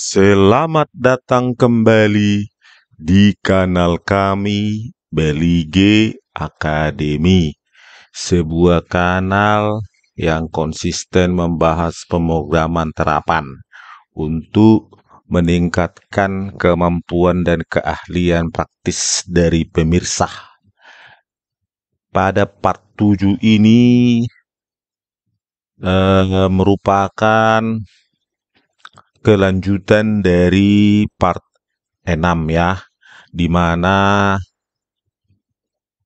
Selamat datang kembali di kanal kami, Belige Academy, sebuah kanal yang konsisten membahas pemrograman terapan untuk meningkatkan kemampuan dan keahlian praktis dari pemirsa. Pada part 7 ini merupakan kelanjutan dari part 6 ya, di mana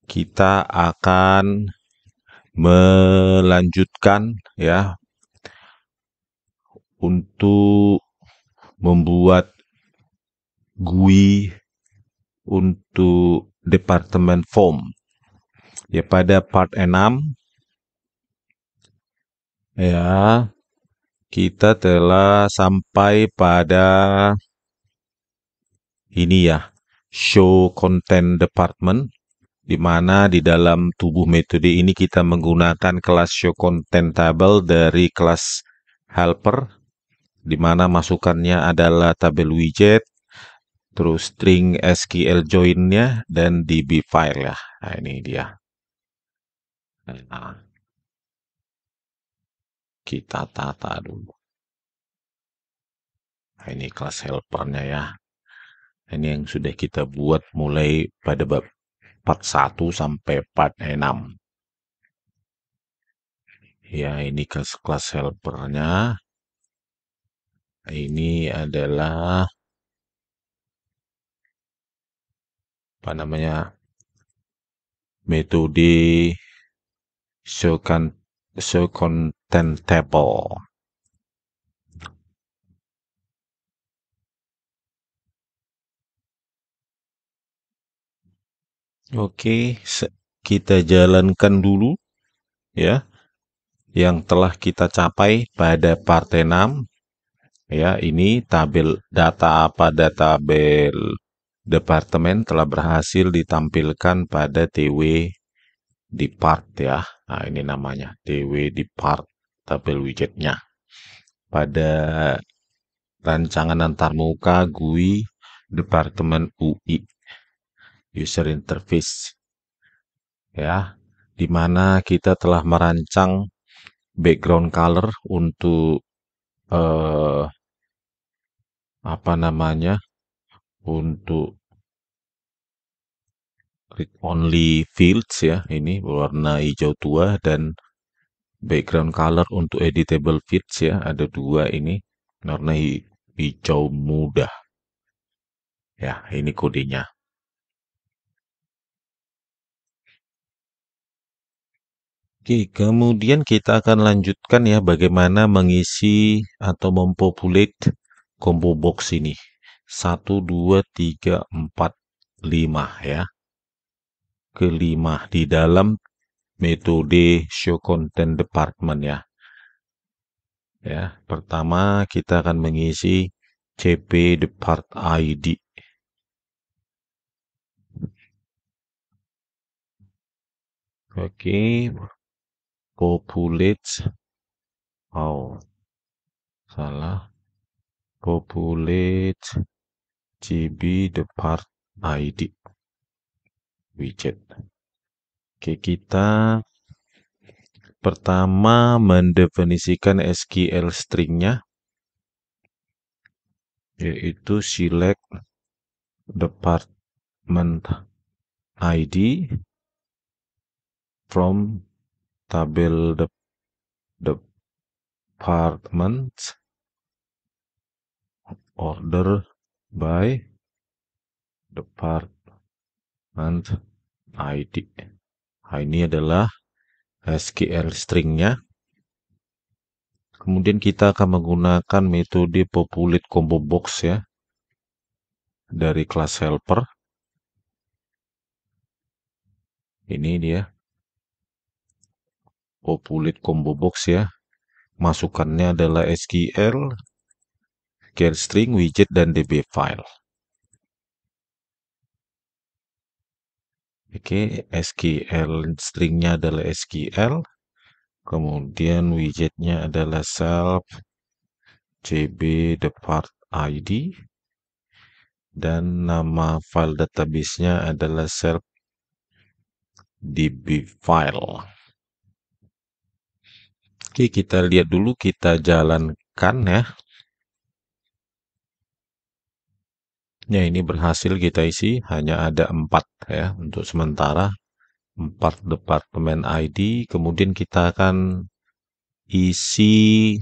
kita akan melanjutkan ya untuk membuat GUI untuk departemen form. Ya, pada part 6 ya kita telah sampai pada ini ya, show content department, di mana di dalam tubuh metode ini kita menggunakan kelas show content table dari kelas helper, di mana masukannya adalah tabel widget, terus string SQL join-nya, dan DB file ya. Nah, ini dia. Nah, kita tata dulu. Nah, ini kelas helpernya ya. Ini yang sudah kita buat mulai pada bab part 1 sampai part 6. Ya, ini kelas helpernya. Ini adalah apa namanya, metode show content table. Oke, kita jalankan dulu ya yang telah kita capai pada part 6 ya. Ini tabel data pada tabel departemen telah berhasil ditampilkan pada TW depart ya. Nah, ini namanya TW depart, tabel widgetnya. Pada rancangan antarmuka GUI departemen UI user interface ya, di mana kita telah merancang background color untuk apa namanya, untuk read only fields ya, ini berwarna hijau tua, dan background color untuk editable fields ya, ada dua ini warna hijau muda ya. Ini kodenya. Oke, kemudian kita akan lanjutkan ya bagaimana mengisi atau mempopulate combo box ini. 1, 2, 3, 4, 5 ya. Kelima di dalam metode show content department ya. Ya, pertama kita akan mengisi CP depart ID. Oke, populate, oh salah, populate CB depart ID widget. Oke, kita pertama mendefinisikan SQL stringnya, yaitu select department ID from tabel department order by department ID. Nah, ini adalah SQL stringnya. Kemudian kita akan menggunakan metode populate combo box ya, dari kelas helper. Ini dia populate combo box ya. Masukannya adalah SQL string, widget, dan DB file. Oke, SQL stringnya adalah SQL, kemudian widgetnya adalah self CB depart ID, dan nama file database-nya adalah self db file. Oke, kita lihat dulu, kita jalankan ya. Ya, ini berhasil kita isi, hanya ada 4 ya untuk sementara. 4 departemen ID, kemudian kita akan isi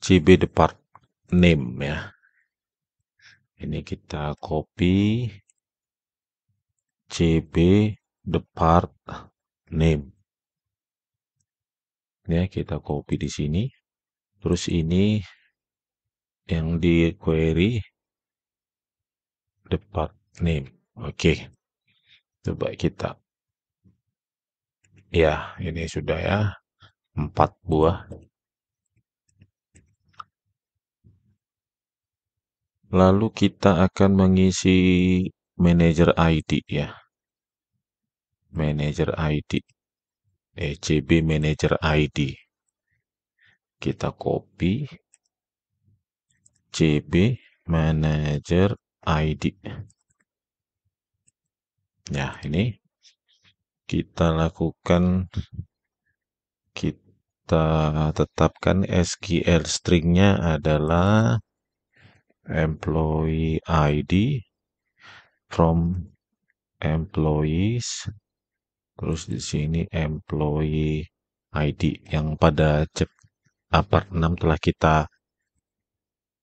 CB depart name ya. Ini kita copy CB depart name. Ya, kita copy di sini. Terus ini yang di query depart name. Oke. Coba kita. Ya, ini sudah ya. 4 buah. Lalu kita akan mengisi manager ID ya. Manager ID. CB manager ID. Kita copy CB manager ID. Ya, ini kita lakukan, kita tetapkan SQL stringnya adalah employee ID from employees, terus di sini employee ID yang pada part 6 telah kita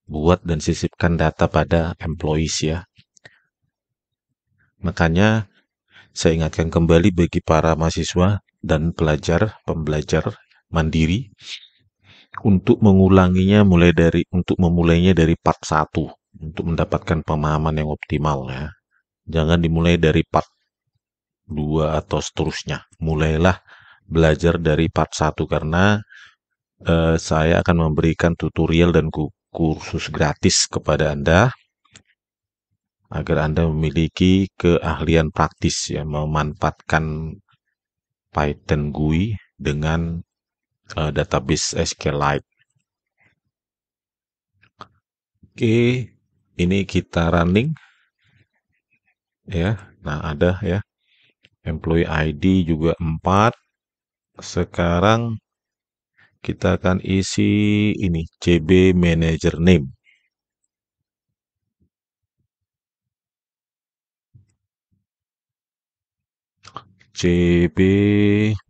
buat dan sisipkan data pada employees ya. Makanya saya ingatkan kembali bagi para mahasiswa dan pembelajar mandiri untuk mengulanginya untuk memulainya dari part 1 untuk mendapatkan pemahaman yang optimal ya. Jangan dimulai dari part 2 atau seterusnya. Mulailah belajar dari part 1 karena saya akan memberikan tutorial dan kursus gratis kepada Anda agar Anda memiliki keahlian praktis ya memanfaatkan Python GUI dengan database SQLite. Oke, ini kita running ya. Nah, ada ya. Employee ID juga 4. Sekarang kita akan isi ini CB manager name. CB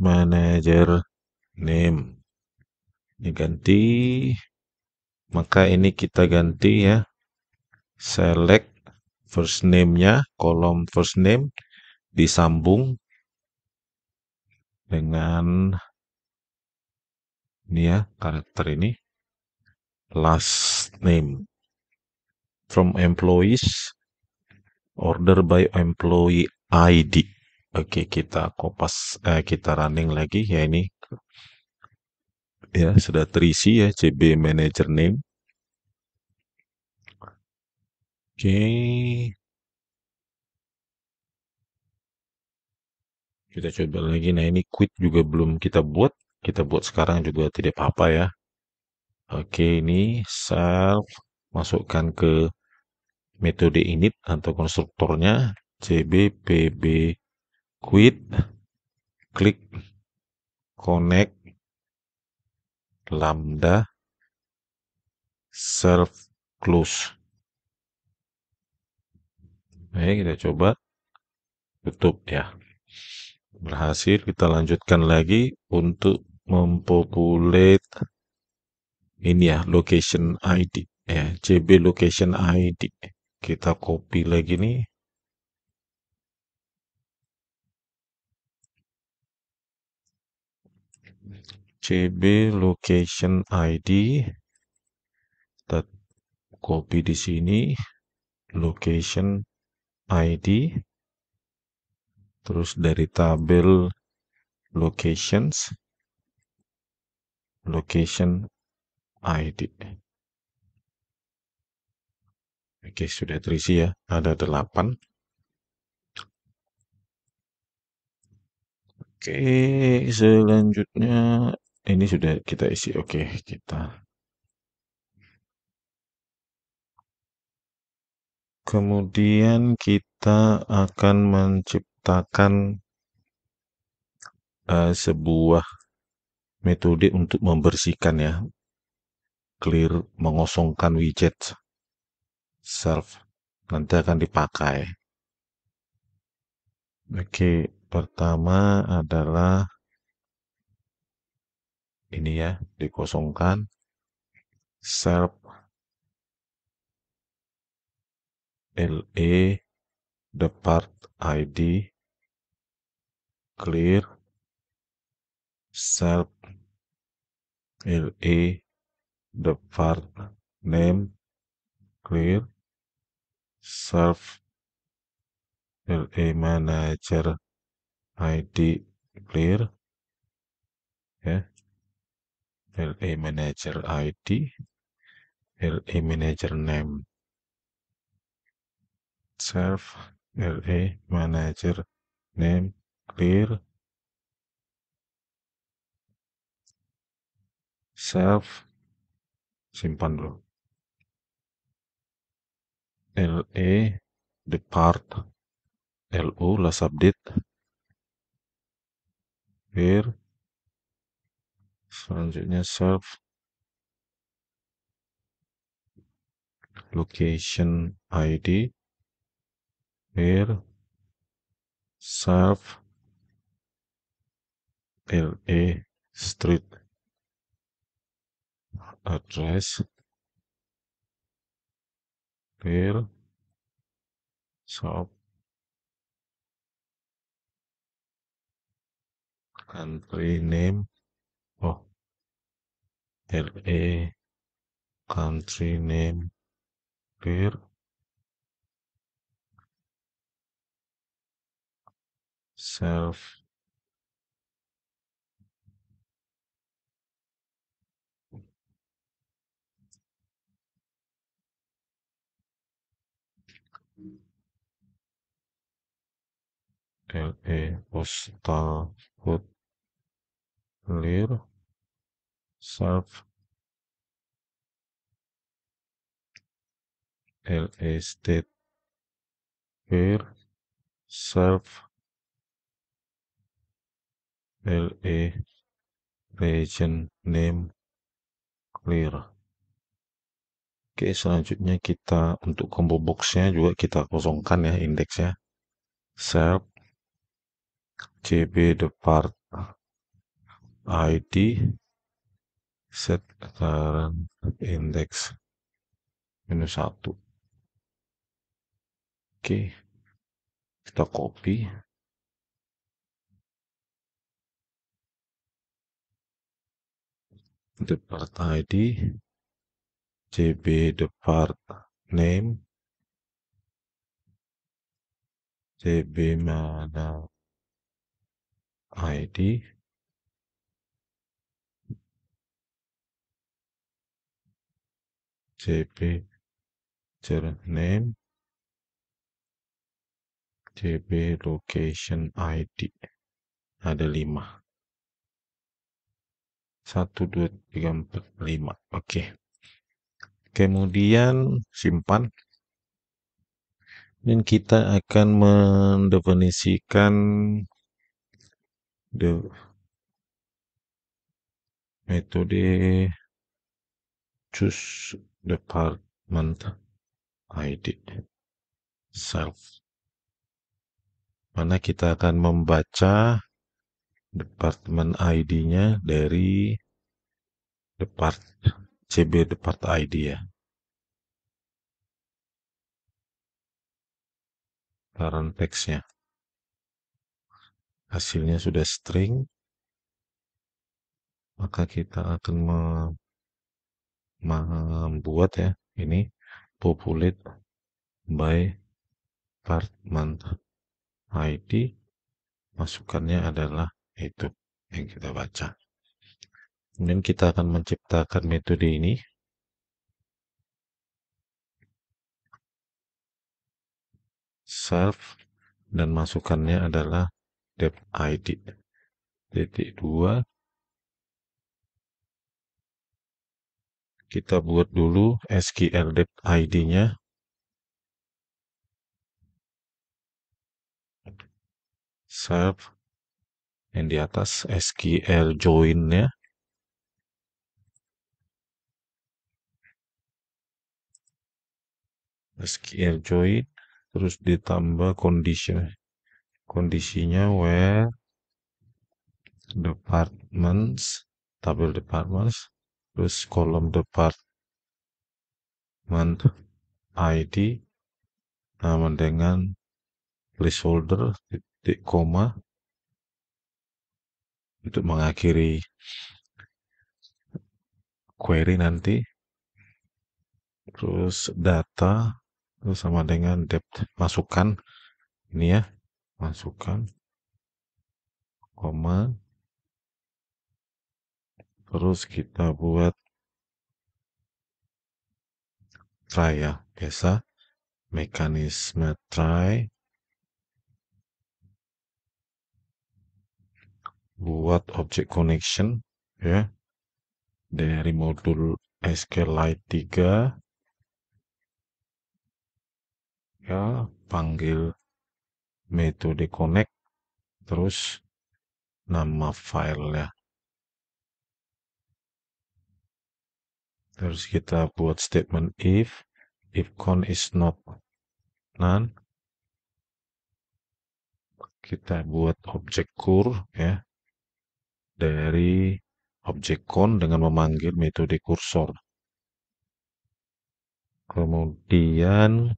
manager name. Ini ganti. Maka ini kita ganti ya. Select first name-nya, kolom first name disambung dengan ini ya, karakter ini. Last name. From employees, order by employee ID. Oke, kita kita running lagi ya ini. Ya, sudah terisi ya CB manager name. Oke. Kita coba lagi. Nah, ini quit juga belum kita buat. Kita buat sekarang juga tidak apa-apa ya. Oke, ini self. Masukkan ke metode init atau konstruktornya. CB PB quit. Klik connect lambda self close. Oke, kita coba tutup ya. Berhasil, kita lanjutkan lagi untuk mempopulate ini ya, location ID ya, CB location ID. Kita copy lagi nih. CB location ID. Kita copy di sini location ID. Terus dari tabel locations location ID. Oke, sudah terisi ya. Ada 8. Oke, selanjutnya ini sudah kita isi. Oke, kita Kemudian kita akan menciptakan sebuah metode untuk membersihkan ya, clear, mengosongkan widget self, nanti akan dipakai. Oke, pertama adalah ini ya, dikosongkan self LE depart ID clear self LE depart name clear self LE manager ID clear ya, LE manager ID, LE manager name self LE manager name clear self, simpan dulu, LE depart LU last update clear, selanjutnya self location ID clear self LE street address clear shop country name, oh LE country name clear self LE postal code clear self LE state clear self LE region name clear. Oke, selanjutnya kita untuk combo boxnya juga kita kosongkan ya indeksnya. Self CB depart ID set current index -1. Oke, kita copy depart ID CB depart name CB mana ID CB name CB location ID, ada 5, 1 2 3 4 5. Oke, kemudian simpan dan kita akan mendefinisikan metode choose department ID self, mana kita akan membaca department ID-nya dari depart CB depart ID ya, current text-nya hasilnya sudah string, maka kita akan membuat ya ini populate by department ID, masukannya adalah itu yang kita baca. Kemudian kita akan menciptakan metode ini self dan masukannya adalah dep ID titik 2. Kita buat dulu SQL dep ID-nya Serve yang di atas SQL join-nya, SQL join, terus ditambah kondisinya where departments, tabel departments, terus kolom department ID sama dengan placeholder titik koma untuk mengakhiri query nanti, terus data, terus sama dengan depth, masukkan ini ya, masukkan koma, terus kita buat try ya, biasa mekanisme try, buat object connection ya dari modul SQLite 3 ya, panggil metode connect, terus nama filenya, terus kita buat statement if count is not none, kita buat objek kur ya dari objek count dengan memanggil metode kursor. Kemudian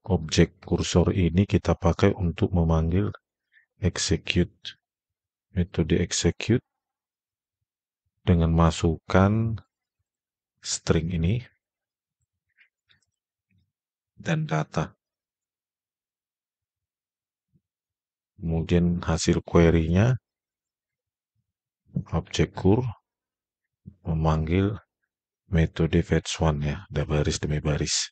objek kursor ini kita pakai untuk memanggil execute, metode execute dengan masukkan string ini dan data. Kemudian hasil query-nya objek kur memanggil metode fetch one ya, ada baris demi baris.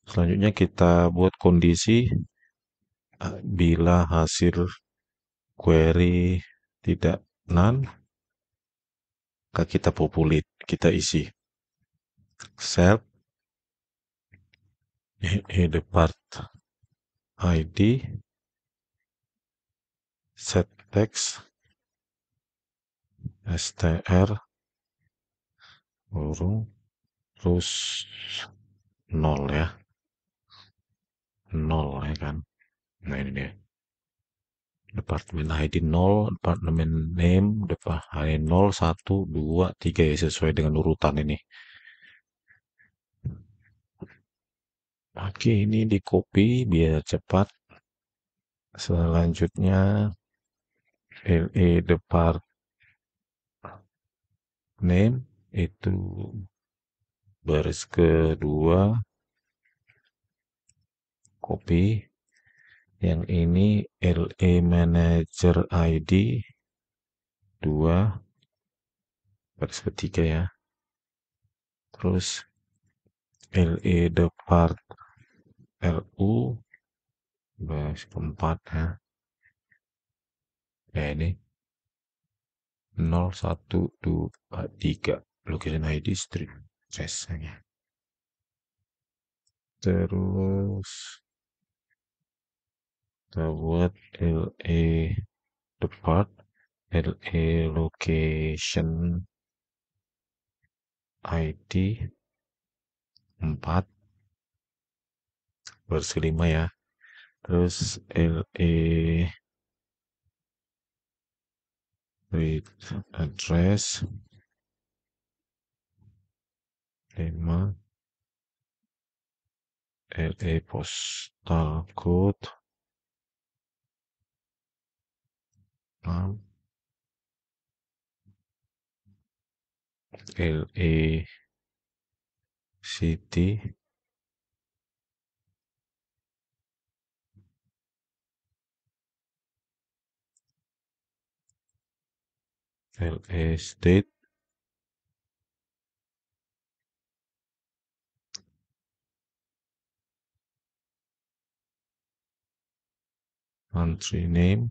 Selanjutnya kita buat kondisi bila hasil query tidak none, maka kita populate, kita isi self depart ID set text str burung terus 0 ya, 0 ya kan. Nah ini dia, departemen ID 0, departemen name ID 0, 1, 2, 3 ya, sesuai dengan urutan ini. Oke, ini di copy biar cepat. Selanjutnya LE depart name itu baris kedua, copy. Yang ini LE manager ID 2 baris ketiga ya. Terus LE depart LU baris keempat ya. Ya ini 0, 1, 2, 3 location ID street address-nya. Terus kita buat LE depart LE location ID 4 baris kelima ya. Terus LE read address 5, LE postal code 6, LE city LE state country name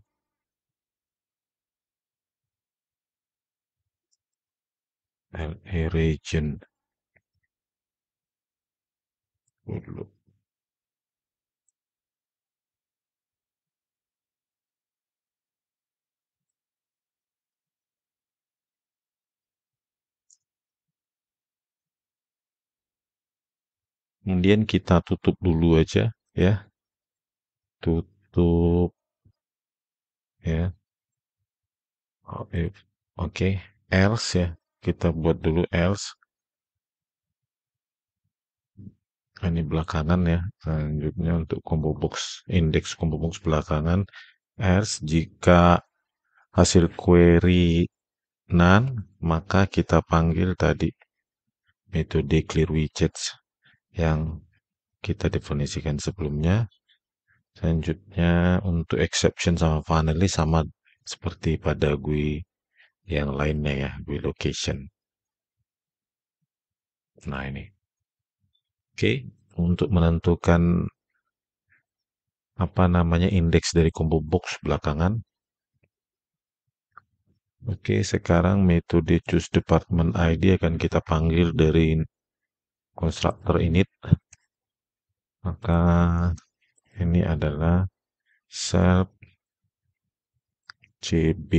LE region dulu. Kemudian kita tutup dulu aja ya, tutup ya. Oh, Oke, else ya. Kita buat dulu else. Ini belakangan ya. Selanjutnya untuk combo box, indeks combo box belakangan. Else jika hasil query none, maka kita panggil tadi metode clear widgets yang kita definisikan sebelumnya. Selanjutnya untuk exception sama finally sama seperti pada GUI yang lainnya ya, GUI location. Nah ini. Oke, untuk menentukan apa namanya indeks dari combo box belakangan. Oke, sekarang metode choose department ID akan kita panggil dari konstruktor init. Maka ini adalah self cb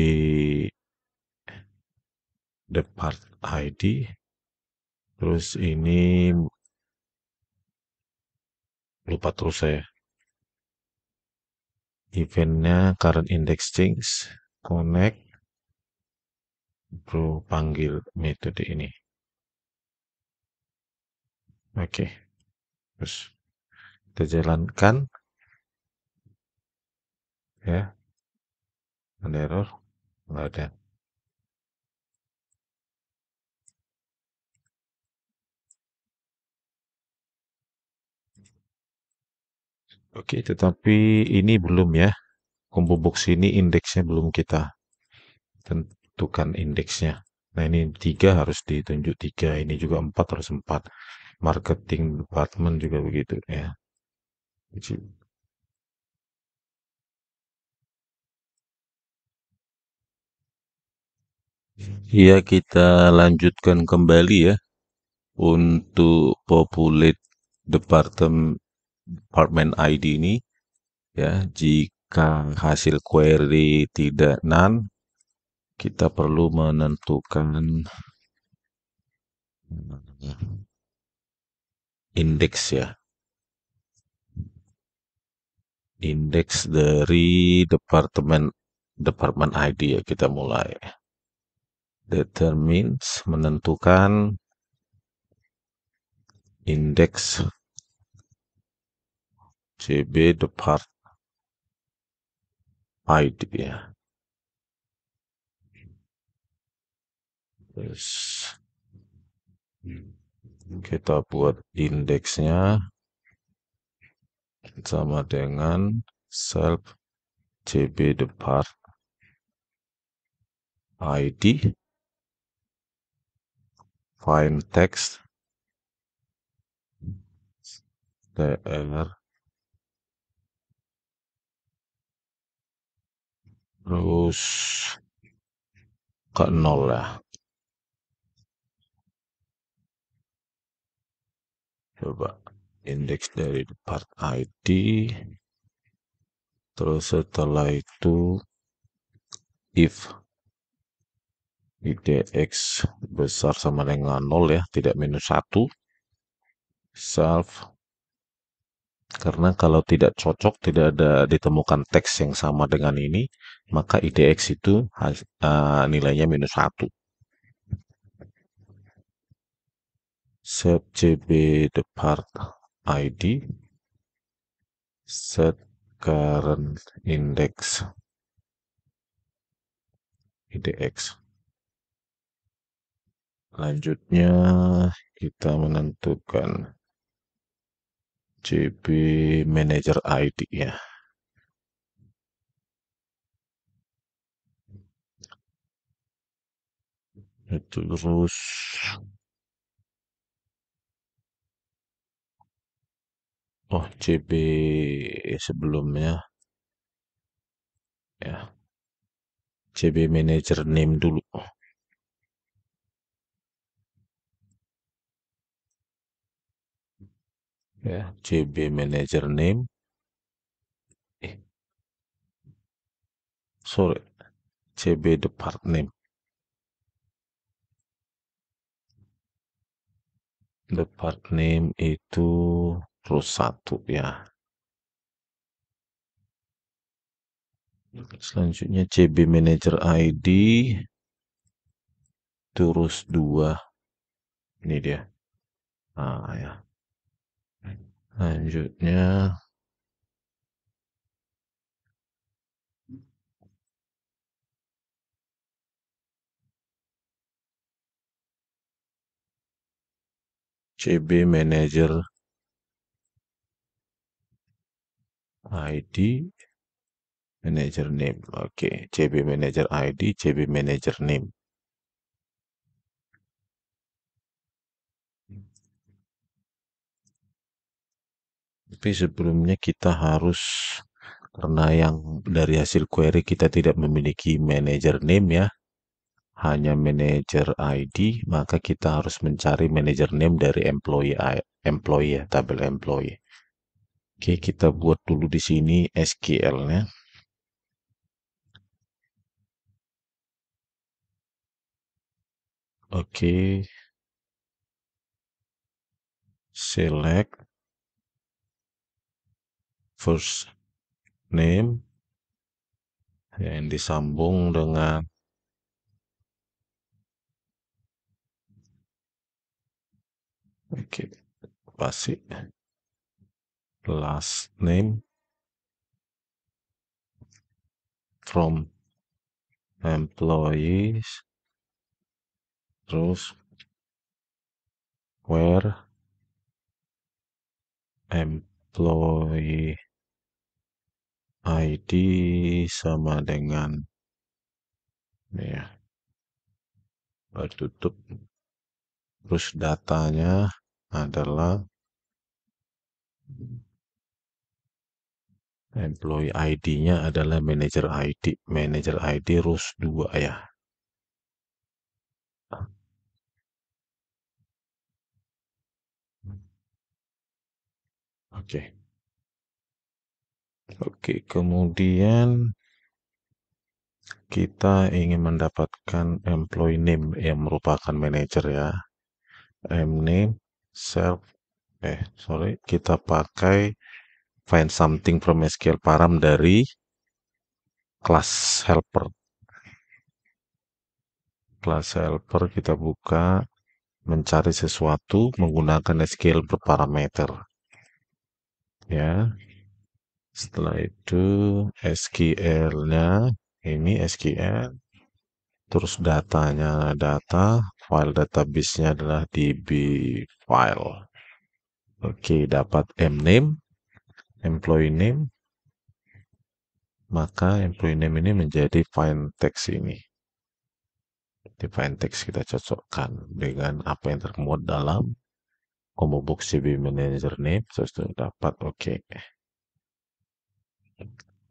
depart ID. Terus ini lupa terus saya. Eventnya current index change connect. Bro panggil metode ini. Oke, terus kita jalankan ya. Ada error? Nggak ada. Oke, tetapi ini belum ya. Combo box ini indeksnya belum kita tentukan indeksnya. Nah ini 3 harus ditunjuk 3. Ini juga 4 harus 4. Marketing department juga begitu ya. Iya kita lanjutkan kembali ya untuk populate department ID ini ya. Jika hasil query tidak none, kita perlu menentukan indeks ya. Indeks dari departemen ID ya kita mulai. Determines menentukan indeks CB depart ID ya. Terus kita buat indeksnya sama dengan self CB depart ID find text tr terus ke 0 ya. Coba indeks dari depart ID terus setelah itu if IDX besar sama dengan 0 ya, tidak minus 1. Self, karena kalau tidak cocok, tidak ada ditemukan teks yang sama dengan ini, maka IDX itu nilainya minus 1. Set CB depart ID, set current index IDX. Selanjutnya kita menentukan CB manager ID ya. Itu terus CB sebelumnya ya. CB manager name dulu. Ya, CB manager name. Sorry, CB depart name. Depart name itu terus satu ya. Selanjutnya CB Manager ID terus 2. Ini dia. Ah ya. Selanjutnya CB Manager ID Manager Name. Oke, CB Manager ID, CB Manager Name. Tapi sebelumnya kita harus, karena yang dari hasil query kita tidak memiliki manager name ya, hanya manager ID, maka kita harus mencari manager name dari employee ya, tabel employee. Oke, kita buat dulu di sini SQL-nya. Oke, select first name yang disambung dengan oke, pasti last name from employees, terus where employee ID sama dengan ya, tutup, terus datanya adalah employee ID-nya adalah manager ID RUS 2 ya. Oke. Oke, kemudian kita ingin mendapatkan employee name yang merupakan manager ya. Name self kita pakai find something from SQL param dari kelas helper. Kelas helper kita buka, mencari sesuatu menggunakan SQL berparameter. Ya. Setelah itu SQL-nya ini SQL, terus datanya data, file database-nya adalah DB file. Oke, dapat mname, employee name, maka employee name ini menjadi find text ini. Di find text kita cocokkan dengan apa yang termuat dalam combo box CB manager name, sudah dapat oke.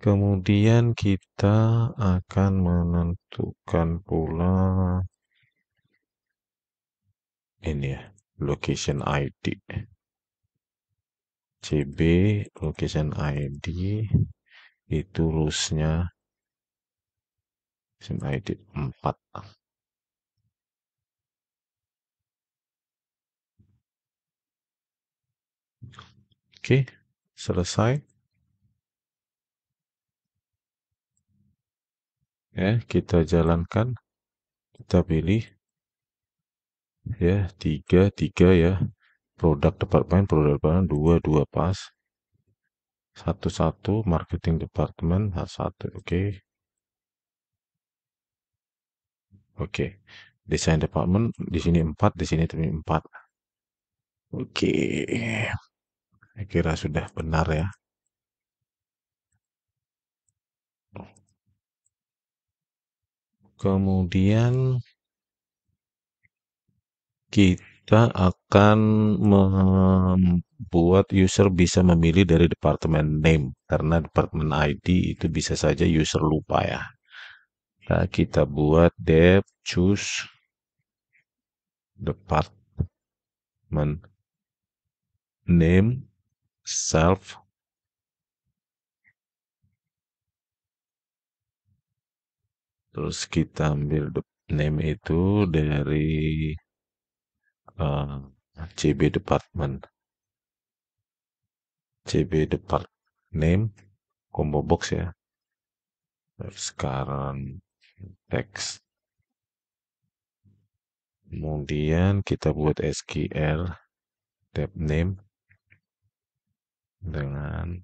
Kemudian kita akan menentukan pula ini ya, location ID. CB location ID itu rules-nya location ID 4. Oke, selesai. Ya, kita jalankan. Kita pilih ya, tiga ya. Produk departemen 2 pas. Satu marketing department satu. Oke. Oke. Desain department di sini 4, di sini 4. Oke. Saya kira sudah benar ya. Kemudian kita akan membuat user bisa memilih dari departemen name, karena departemen ID itu bisa saja user lupa ya. Nah, kita buat dev choose department name self, terus kita ambil name itu dari CB department, CB depart name, combo box ya. Sekarang teks. Kemudian kita buat SQL tab name dengan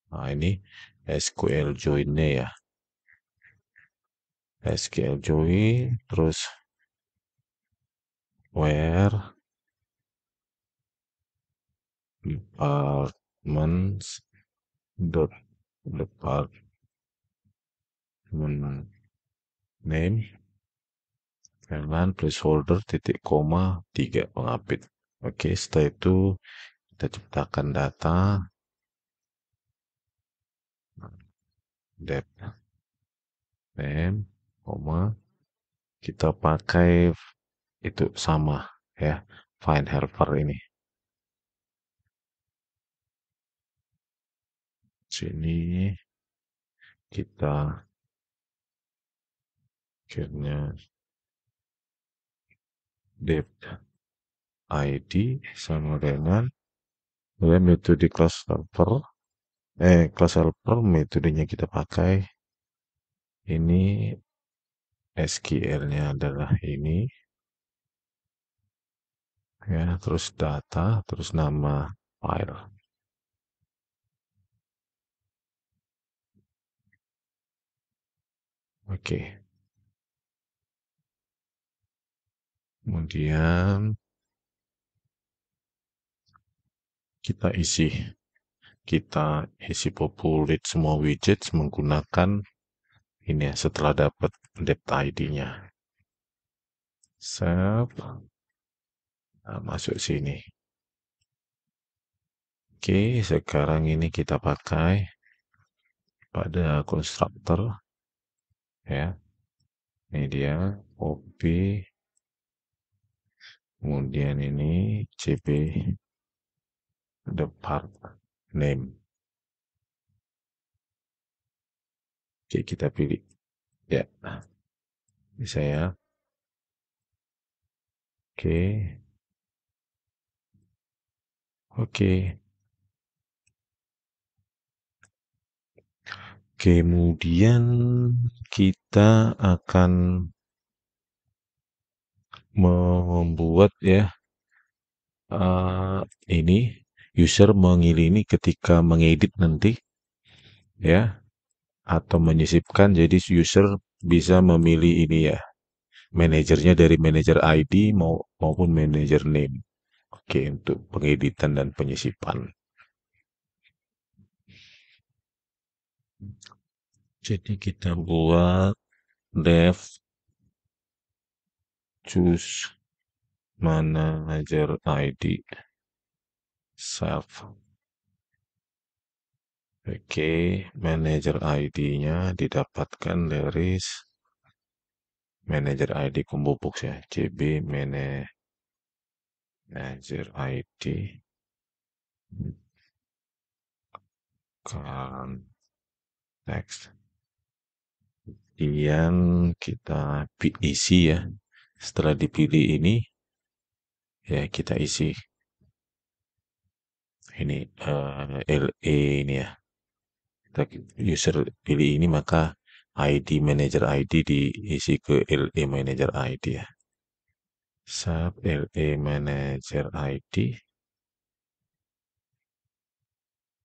nah ini SQL join-nya ya. SQL join terus where departments dot department name dengan placeholder titik koma 3 pengapit. Oke, setelah itu kita ciptakan data depth name, koma kita pakai itu sama ya, find helper ini. Sini kita akhirnya depth ID sama dengan metode class helper class helper metodenya kita pakai ini SQL-nya adalah ini ya, terus data, terus nama file. Oke. Kemudian kita populate semua widgets menggunakan ini ya, setelah dapat depth ID-nya. Save. Nah, masuk sini. Oke, sekarang ini kita pakai pada konstruktor ya. Ini dia copy. Kemudian ini cp depart name. Oke, kita pilih ya. Bisa ya. Oke. Oke. Kemudian kita akan membuat ya ini user mengiringi ketika mengedit nanti ya atau menyisipkan, jadi user bisa memilih ini ya manajernya dari manajer ID maupun manajer name. Oke, untuk pengeditan dan penyisipan. Jadi kita buat dev choose manager ID self. Oke, manager ID-nya didapatkan dari manager ID combo box ya, CB manager ID kan next. Kemudian kita isi ya. Setelah dipilih ini ya kita isi ini LE ini ya. Kita user pilih ini maka ID manager ID diisi ke LE manager ID ya. Sub LE manager ID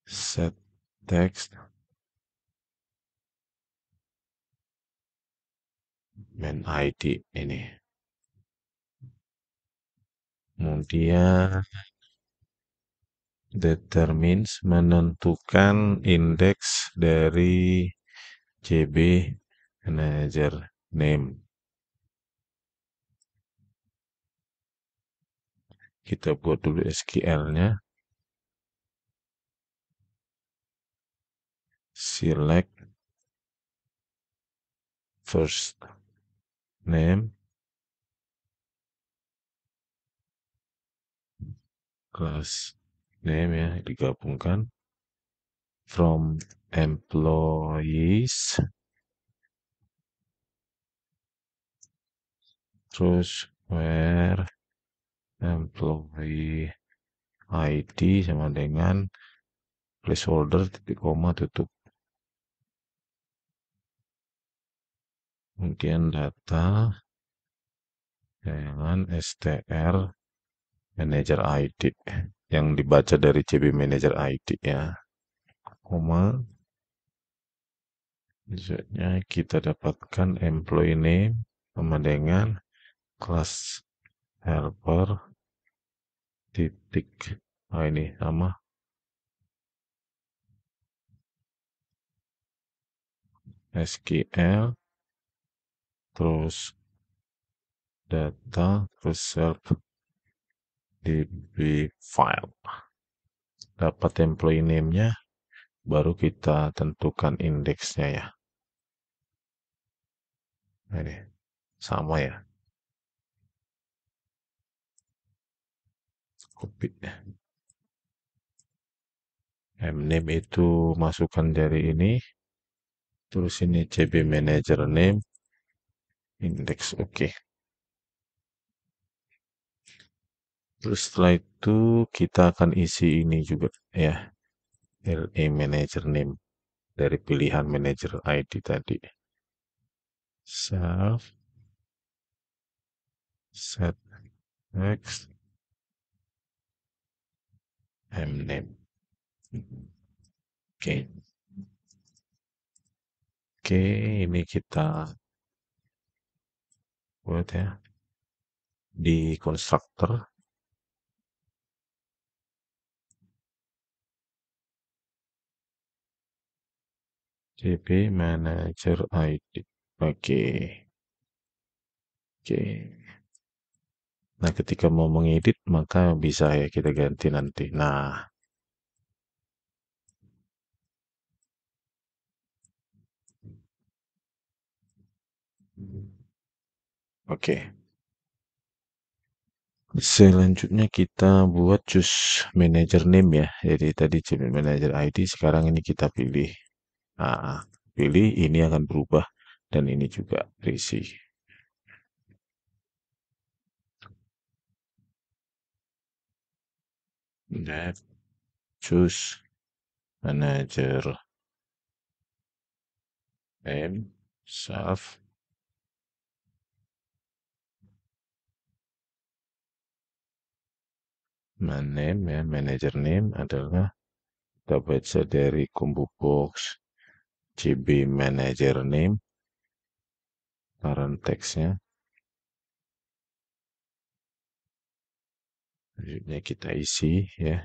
set text main ID ini. Kemudian determines menentukan indeks dari CB manager name. Kita buat dulu SQL-nya. Select first name class name ya, digabungkan from employees terus where employee ID sama dengan placeholder titik koma tutup, kemudian data dengan str manager ID yang dibaca dari CB manager ID ya, koma. Misalnya kita dapatkan employee name sama dengan kelas helper titik, ini sama SQL, terus data, terus self db file. Dapat employee name-nya, baru kita tentukan indeksnya ya. Ini sama ya, copy. Mname itu masukkan dari ini, terus ini CB manager name, index, oke. Terus setelah itu kita akan isi ini juga ya, LA manager name dari pilihan manager ID tadi. Self set next mname. Oke. Oke, ini kita buat ya di constructor. CB manager ID. Oke. Oke. Nah, ketika mau mengedit maka bisa ya kita ganti nanti. Nah, oke. Selanjutnya kita buat choose manager name ya. Jadi tadi CB manager ID, sekarang ini kita pilih. Nah, pilih ini akan berubah dan ini juga terisi. That choose manager name self name ya, manager name adalah kita baca dari combo box CB manager name, parent teksnya. Selanjutnya kita isi ya,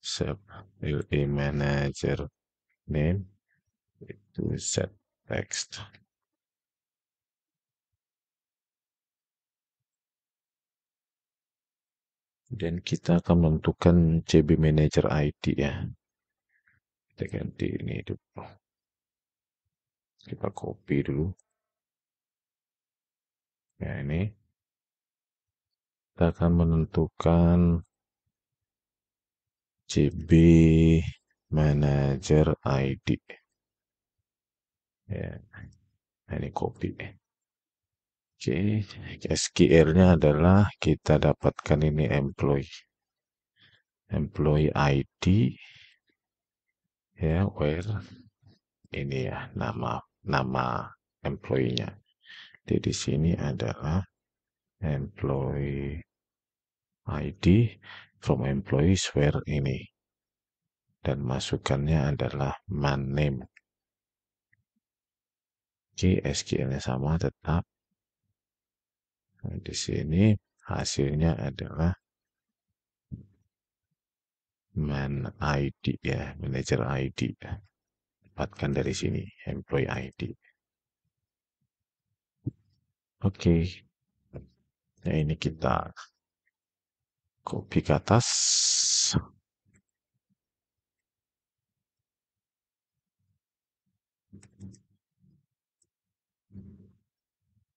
sub LA manager name itu set text. Dan kita akan menentukan CB manager ID ya. Kita ganti ini dulu. Kita copy dulu. Ya, ini kita akan menentukan CB manager ID. Ya, ini copy. Oke, SQL-nya adalah kita dapatkan ini employee ID ya, where ini ya nama employee-nya. Jadi di sini adalah employee ID from employees where ini, dan masukannya adalah man name. Oke, SQL-nya sama tetap. Nah, di sini hasilnya adalah man ID ya, manager ID. Dapatkan dari sini employee ID. Oke. Nah, ini kita copy ke atas.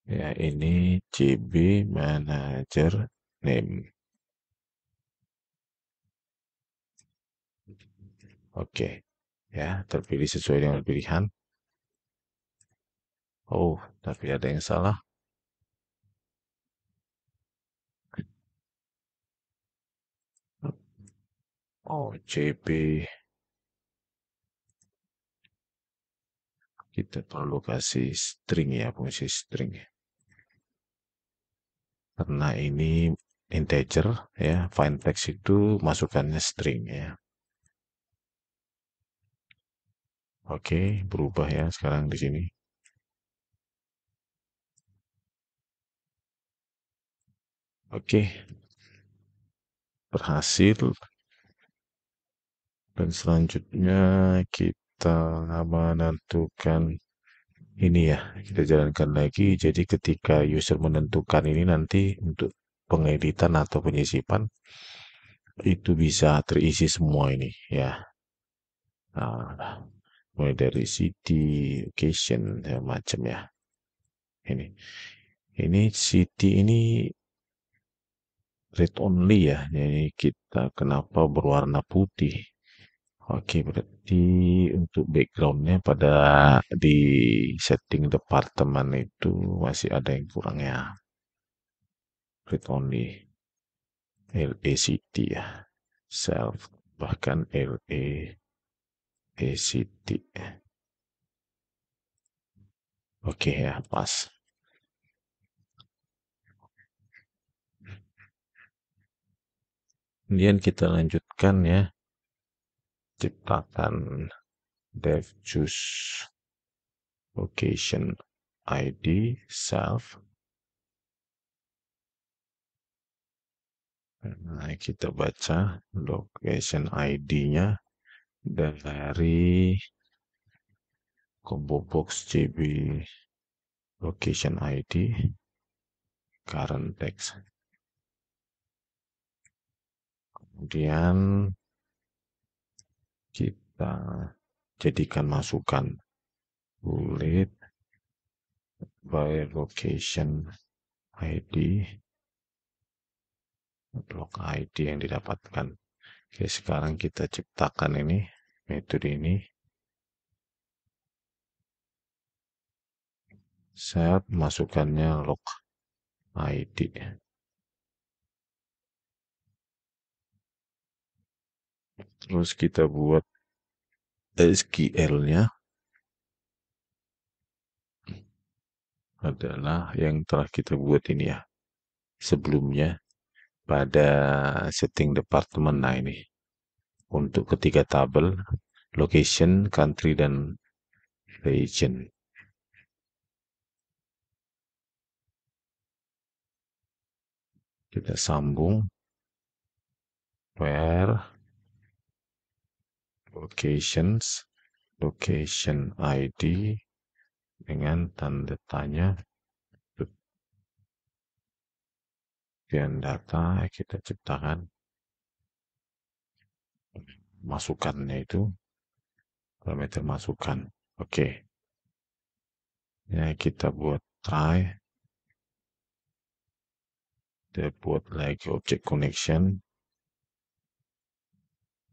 Ya, ini CB manager name. Oke. Ya, terpilih sesuai dengan pilihan. Oh, tapi ada yang salah. OJB. Kita perlu kasih string ya, fungsi string. Karena ini integer ya, find text itu masukannya string ya. Oke, berubah ya sekarang di sini. Oke, berhasil. Dan selanjutnya kita menentukan ini ya, kita jalankan lagi. Jadi ketika user menentukan ini nanti untuk pengeditan atau penyisipan itu bisa terisi semua ini ya. Nah, mulai dari city, location, ya, macam ya. Ini city ini read only ya. Jadi kita kenapa berwarna putih? Oke, berarti untuk backgroundnya pada di setting departemen itu masih ada yang kurang ya. Read only LACT ya. Self bahkan LACT. Oke ya, pas. Kemudian kita lanjutkan ya, ciptakan dev choose location ID self. Nah, kita baca location ID-nya dari combo box JB location ID current text. Kemudian kita jadikan masukan bullet by location ID blok ID yang didapatkan. Oke, sekarang kita ciptakan ini metode ini. Set masukannya log ID. Terus kita buat SQL-nya adalah yang telah kita buat ini ya. Sebelumnya pada setting department. Nah ini untuk ketiga tabel location, country, dan region. Kita sambung where locations location ID dengan tanda tanya dan data kita ciptakan masukannya itu parameter masukan. Oke. Ya, kita buat try. Kita buat lagi object connection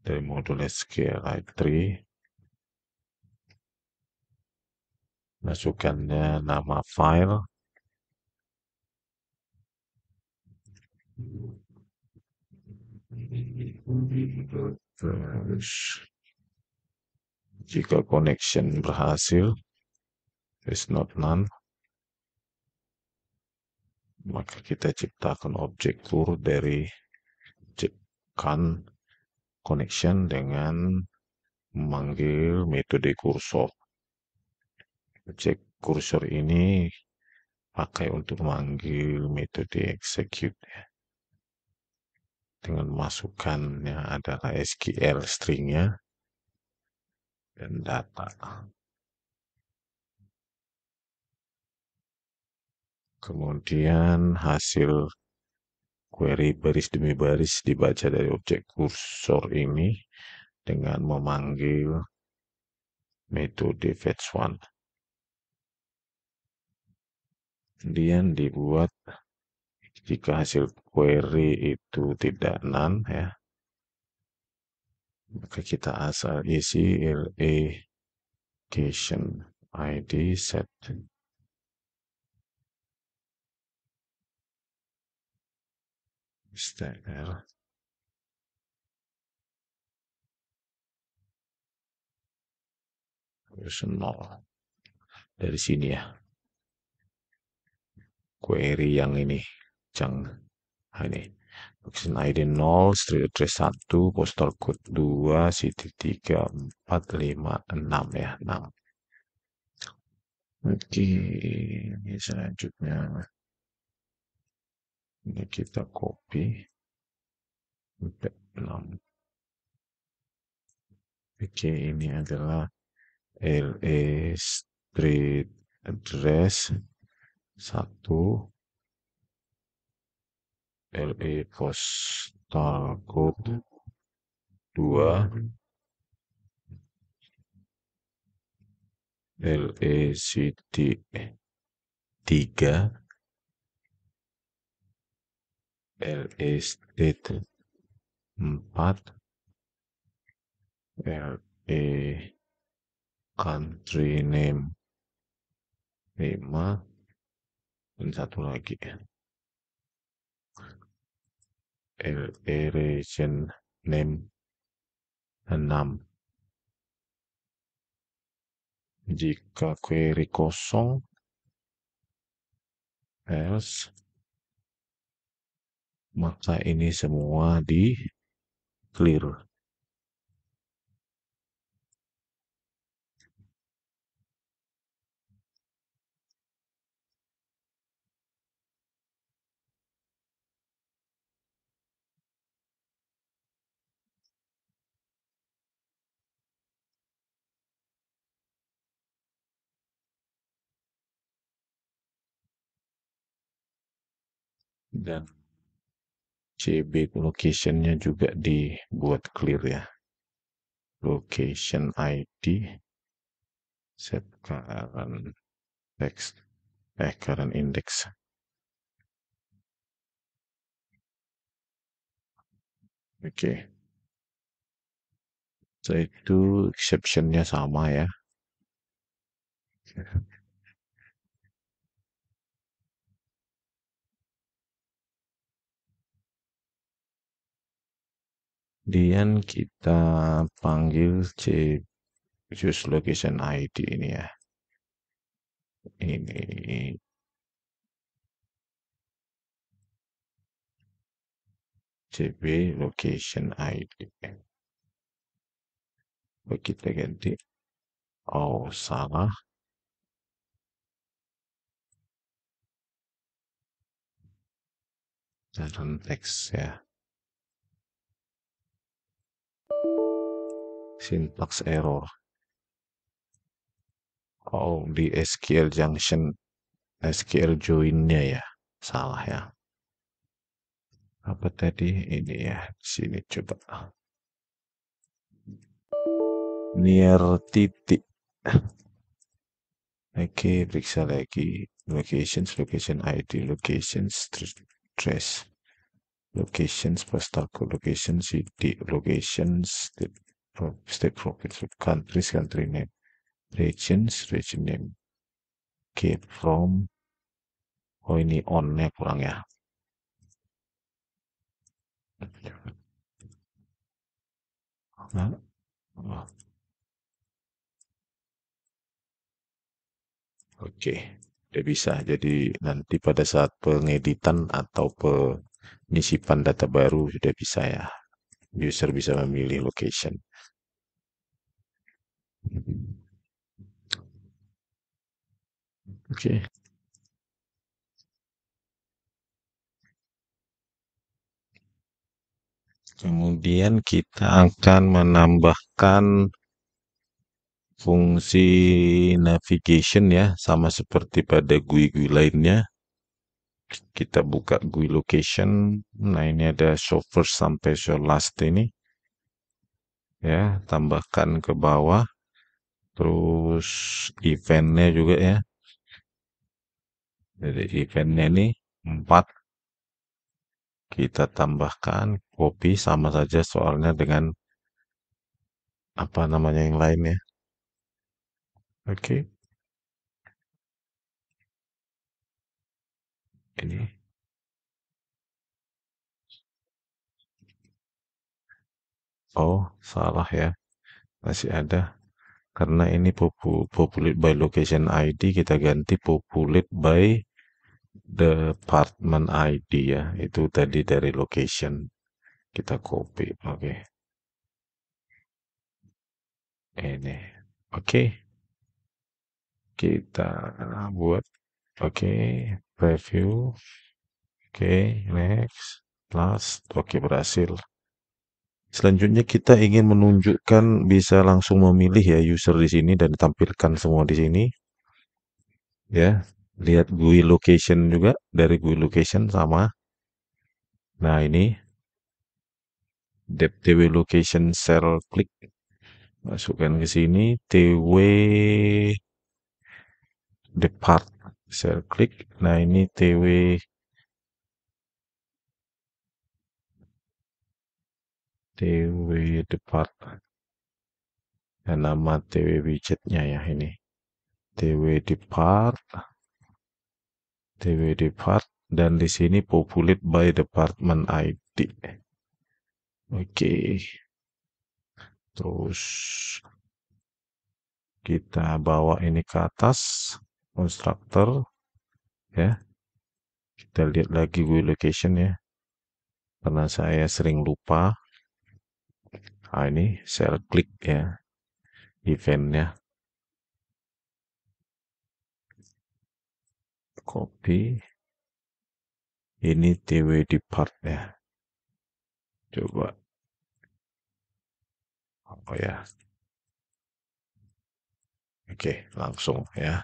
dari modul SQLite 3. Masukkannya nama file. Terus jika connection berhasil, is not none, maka kita ciptakan objek kur dari kan connection dengan memanggil metode kursor. Objek kursor ini pakai untuk memanggil metode execute ya. Dengan masukannya adalah SQL stringnya dan data. Kemudian hasil query baris demi baris dibaca dari objek kursor ini dengan memanggil metode fetch1. Kemudian dibuat jika hasil query itu tidak none ya, maka kita asal isi location ID set str Terus 0. Dari sini ya. Query yang ini. Ini. Location ID 0, street address 1, postal code 2, city 3, 4, 5, 6 ya. 6. Oke, ini selanjutnya. Ini kita copy. 6. Oke, ini adalah LA street address 1, LA postal code 2, LA city 3, LA state 4, LA country name 5, dan satu lagi LA region name 6. Jika query kosong, else, maka ini semua di clear. Dan CB locationnya juga dibuat clear ya. Location ID, set current text, current index. Oke. So itu exceptionnya sama ya. Kemudian kita panggil choose location ID ini ya. Ini CB location ID. Kita ganti. Oh, salah. Dan teks ya. Syntax error. Oh, di SQL Junction, SQL join-nya ya. Salah ya. Apa tadi? Ini ya. Sini coba. Near titik. Oke, periksa lagi. Locations, location ID, locations, trace. Locations, postal code, locations, city, locations, state province, countries, country name, regions, region name. Oke, from. Oh, ini on-nya kurang ya. Nah, oh, oke, udah bisa. Jadi nanti pada saat pengeditan atau penyisipan data baru sudah bisa ya. User bisa memilih location. Oke. Kemudian kita akan menambahkan fungsi navigation ya, sama seperti pada GUI-GUI lainnya. Kita buka GUI location. Nah, ini ada show first sampai show last ini. Ya, tambahkan ke bawah. Terus eventnya juga ya. Jadi eventnya ini 4. Kita tambahkan copy sama saja soalnya dengan apa namanya yang lain ya. Oke. Ini. Oh, salah ya. Masih ada. Karena ini populate by location ID, kita ganti populate by department ID ya. Itu tadi dari location. Kita copy. Oke. Ini. Oke. Kita buat. Oke. Preview. Oke. Next. Last. Oke, berhasil. Selanjutnya kita ingin menunjukkan bisa langsung memilih ya user di sini dan ditampilkan semua di sini. Ya, lihat GUI location juga dari GUI location sama. Nah, ini depth TW location cell klik, masukkan ke sini TW depart cell klik. Nah, ini TW depart. Dan nama TW widgetnya ya ini. TW depart, TW depart, dan di sini populate by department ID. Oke. Terus kita bawa ini ke atas constructor ya. Kita lihat lagi GUI location ya. Karena saya sering lupa. Nah, ini cell klik ya eventnya. Copy. Ini TW depart ya. Coba. Oh ya. Oke, langsung ya.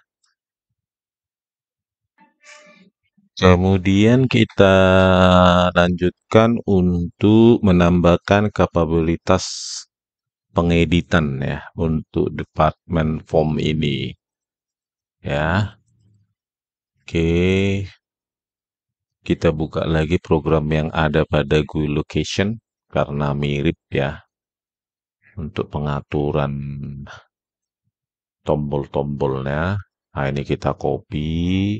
Kemudian kita lanjutkan untuk menambahkan kapabilitas pengeditan ya untuk department form ini. Ya. Oke, kita buka lagi program yang ada pada GUI location karena mirip ya untuk pengaturan tombol-tombolnya. Nah, ini kita copy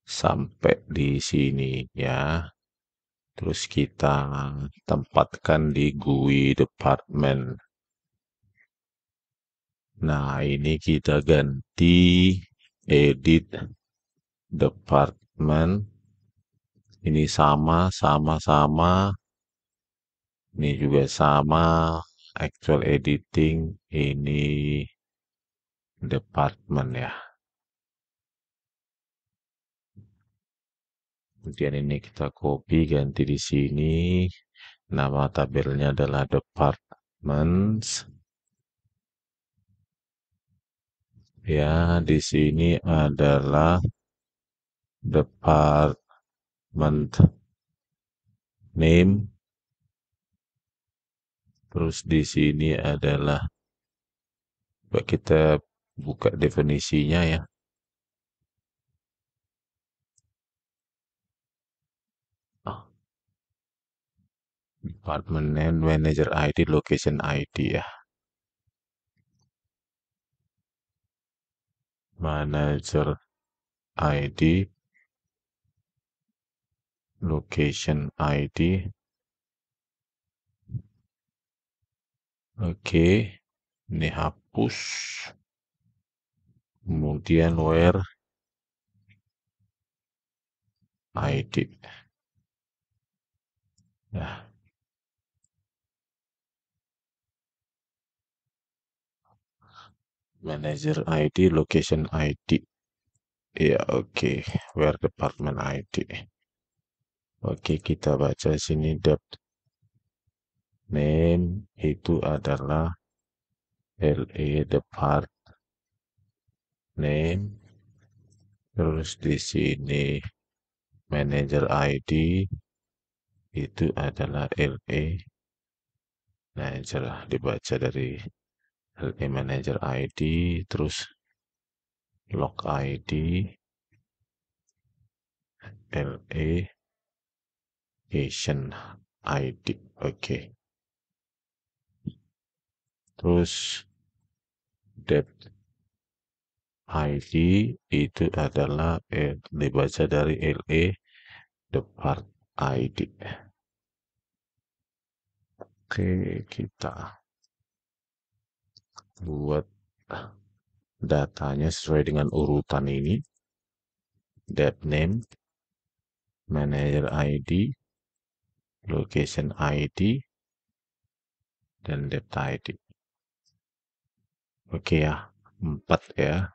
sampai di sini ya. Terus kita tempatkan di GUI department. Nah, ini kita ganti edit department. Ini sama. Ini juga sama. Actual editing. Ini department ya. Kemudian ini kita copy ganti di sini. Nama tabelnya adalah departments. Ya, di sini adalah department name. Terus di sini adalah kita buka definisinya ya. Department name, manager ID, location ID ya. Manager ID, location ID. Oke, ini hapus. Kemudian where ID. Ya, manager ID, location ID. Ya, oke. Where department ID. Oke, kita baca sini depth name itu adalah LE depart name. Terus di sini manager ID itu adalah LE manager, dibaca dari LE manager ID. Terus log ID LE Asian ID. Oke. Terus depth ID itu adalah dibaca dari LE depart ID. Oke, kita buat datanya sesuai dengan urutan ini, dep name, manager ID, location ID, dan dep ID. Oke ya, 4 ya.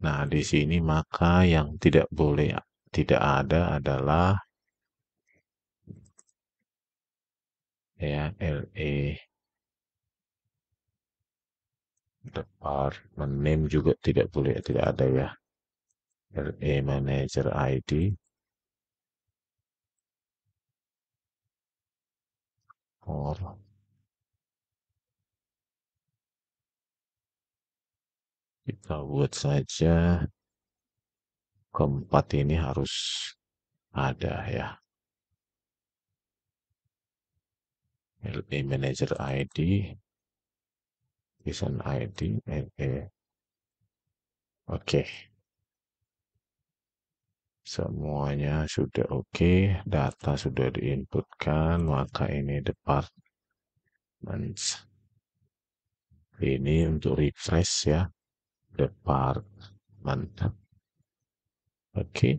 Nah, di sini maka yang tidak boleh tidak ada adalah ya LE department name juga tidak boleh, tidak ada ya. LE manager ID or kita buat saja keempat ini harus ada ya. LE manager ID, desain ID, LE. Oke, semuanya sudah oke, data sudah diinputkan, maka ini departments. Ini untuk refresh ya, department. Oke,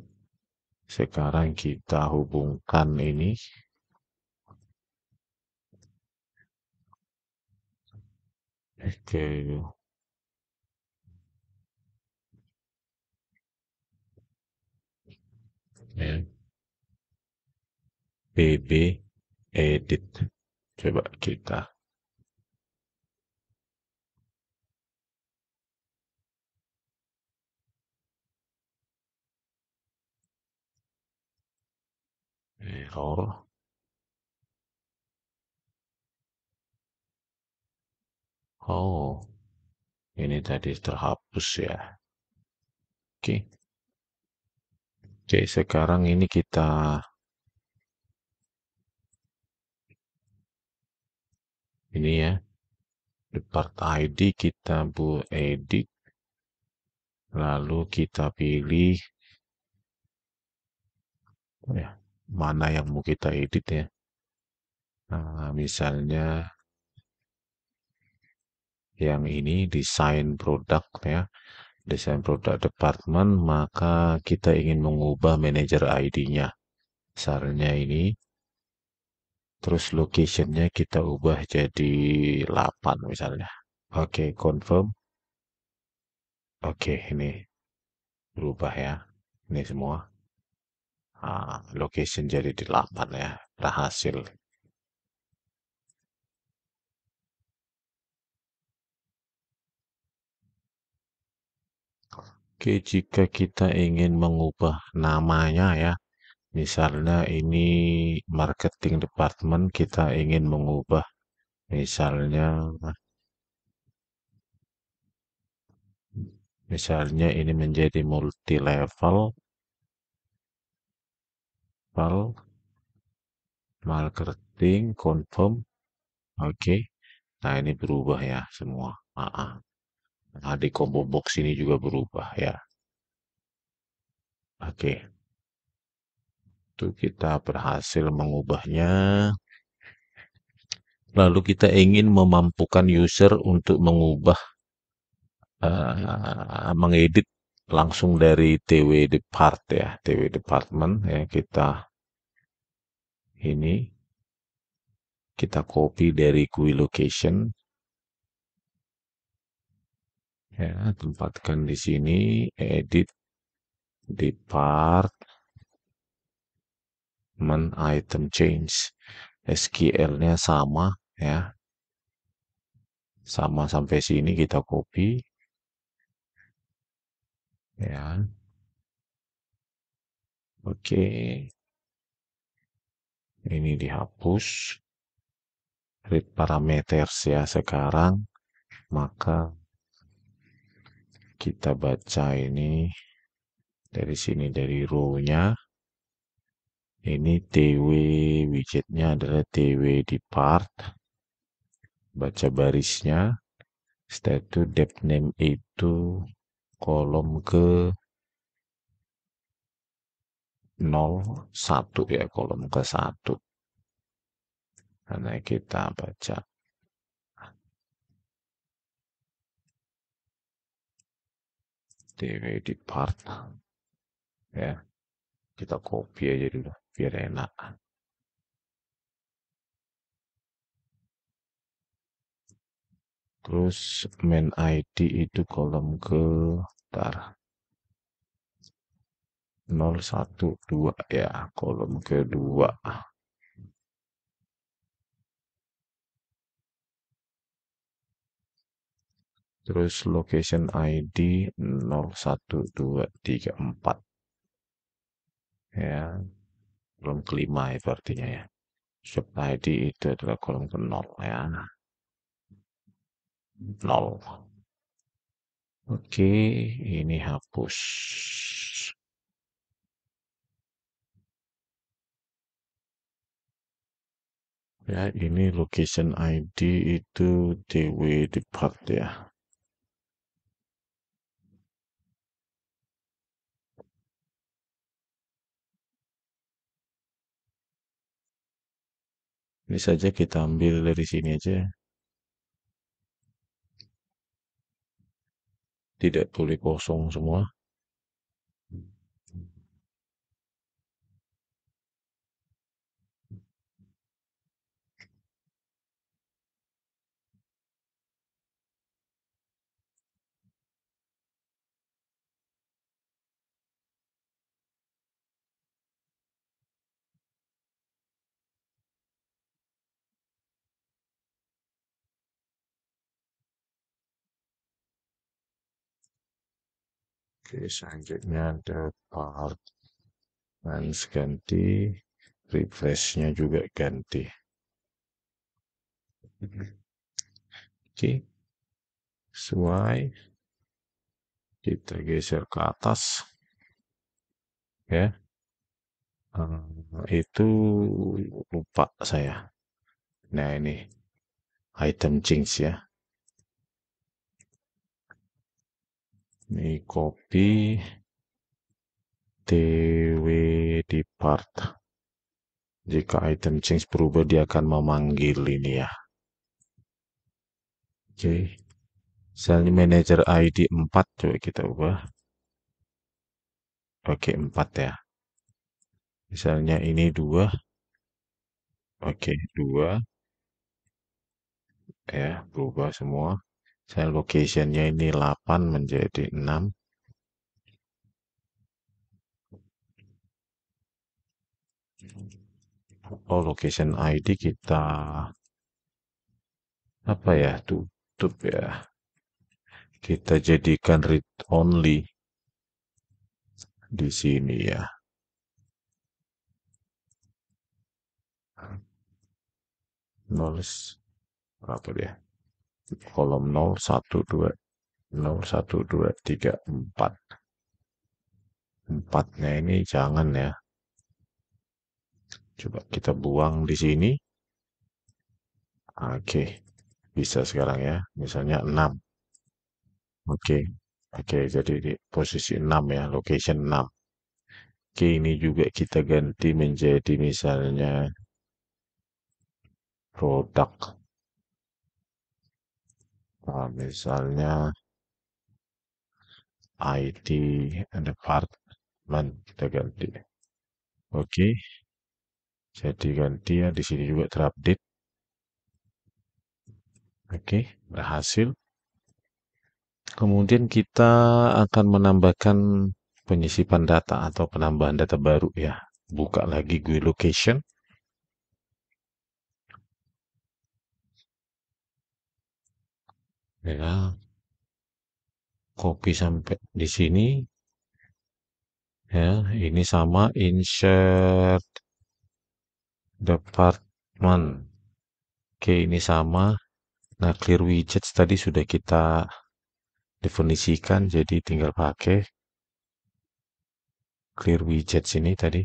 sekarang kita hubungkan ini. Oke, ya. BB edit. Coba kita. Error. Oh, ini tadi terhapus ya. Oke. Oke, sekarang ini kita ini ya, depart ID kita bu edit, lalu kita pilih ya, mana yang mau kita edit ya. Nah, misalnya yang ini desain produk ya, desain produk department, maka kita ingin mengubah manager ID-nya. Misalnya ini, terus location-nya kita ubah jadi 8 misalnya. Oke, confirm. Oke, ini berubah ya. Ini semua. Location jadi 8 ya. Berhasil. Oke, jika kita ingin mengubah namanya ya. Misalnya ini marketing department, kita ingin mengubah misalnya ini menjadi multi level marketing confirm. Oke. Nah, ini berubah ya semua. Nah, di combo box ini juga berubah ya. Oke. Itu kita berhasil mengubahnya. Lalu kita ingin memampukan user untuk mengubah, mengedit langsung dari TW Depart ya, TW Department ya, ini kita copy dari GUI location ya, tempatkan di sini, edit department item change. SQL-nya sama ya, sama sampai sini kita copy ya. Oke, ini dihapus. Read parameters ya sekarang, maka kita baca ini dari sini, dari row-nya. Ini TW widgetnya adalah TW depart. Baca barisnya. Setelah itu dep name itu kolom ke 01 ya, kolom ke 1. Karena kita baca TW depart. Ya, kita copy aja dulu biar enak. Terus main ID itu kolom ke tar 012 ya, kolom kedua. Terus location ID 01234 ya, kolom kelima itu artinya ya. Shop ID itu adalah kolom ke 0 ya. 0. Oke, ini hapus. Ya, ini location ID itu TW depart ya. Ini saja kita ambil dari sini aja. Tidak boleh kosong semua. Oke, selanjutnya ada part lens ganti, refreshnya juga ganti. Oke, sesuai. Kita geser ke atas. Ya, itu lupa saya. Nah, ini item change ya. Ini copy TW depart. Jika item change berubah, dia akan memanggil ini ya. Oke. Misalnya manager ID 4, coba kita ubah. Oke, 4 ya. Misalnya ini 2. Oke, 2 ya, berubah semua. Saya locationnya ini 8 menjadi 6. Oh, location ID kita apa ya? Tutup ya. Kita jadikan read only di sini ya. Nol berapa dia? Kolom 0, 1, 2, 0, 1, 2, 3, 4. 4-nya ini jangan ya. Coba kita buang di sini. Oke, bisa sekarang ya. Misalnya 6. Oke. Oke, jadi di posisi 6 ya, location 6. Oke, ini juga kita ganti menjadi misalnya produk. Nah, misalnya IT and department kita ganti. Oke, jadi ganti ya di sini juga terupdate. Oke, berhasil. Kemudian kita akan menambahkan penyisipan data atau penambahan data baru ya. Buka lagi GUI location. Ya, copy sampai di sini. Ya, ini sama insert department. Oke, ini sama. Nah, clear widgets tadi sudah kita definisikan, jadi tinggal pakai clear widgets ini tadi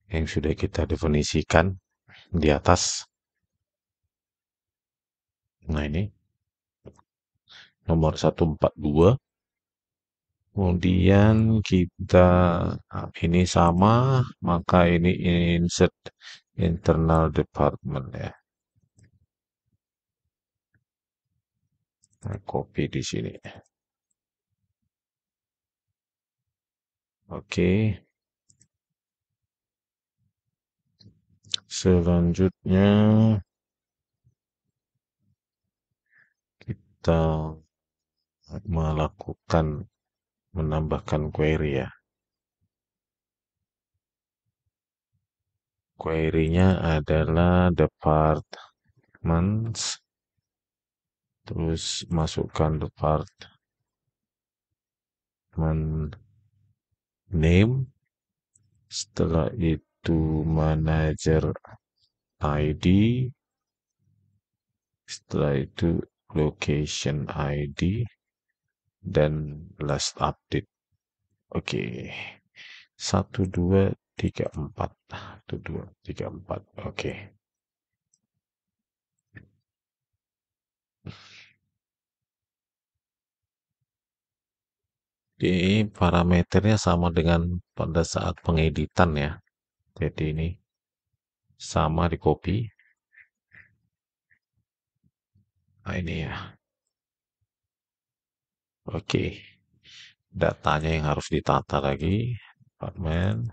yang sudah kita definisikan di atas. Nah, ini nomor 142. Kemudian kita ini sama, maka ini insert internal department ya. Nah, copy di sini. Oke, selanjutnya kita melakukan menambahkan query ya. Query-nya adalah departments, terus masukkan department name, setelah itu manager ID, setelah itu location ID, dan last update. Oke, 1234, 1234. Oke. Di parameternya sama dengan pada saat pengeditan ya. Jadi ini sama di copy. Nah, ini ya. Oke. Datanya yang harus ditata lagi. Department,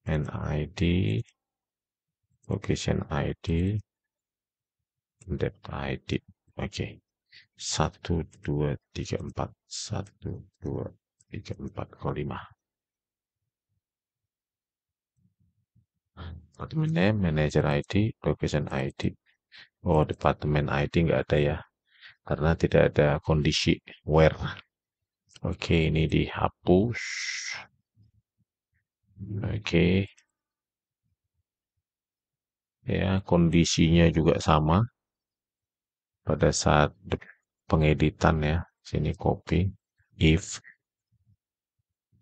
NID, location ID, depth ID. Oke. 1234, 1234 kalau 5. Department name, manager ID, location ID. Oh, departemen ID nggak ada ya. Karena tidak ada kondisi where. Oke, ini dihapus. Oke, ya kondisinya juga sama pada saat pengeditan ya. Sini copy if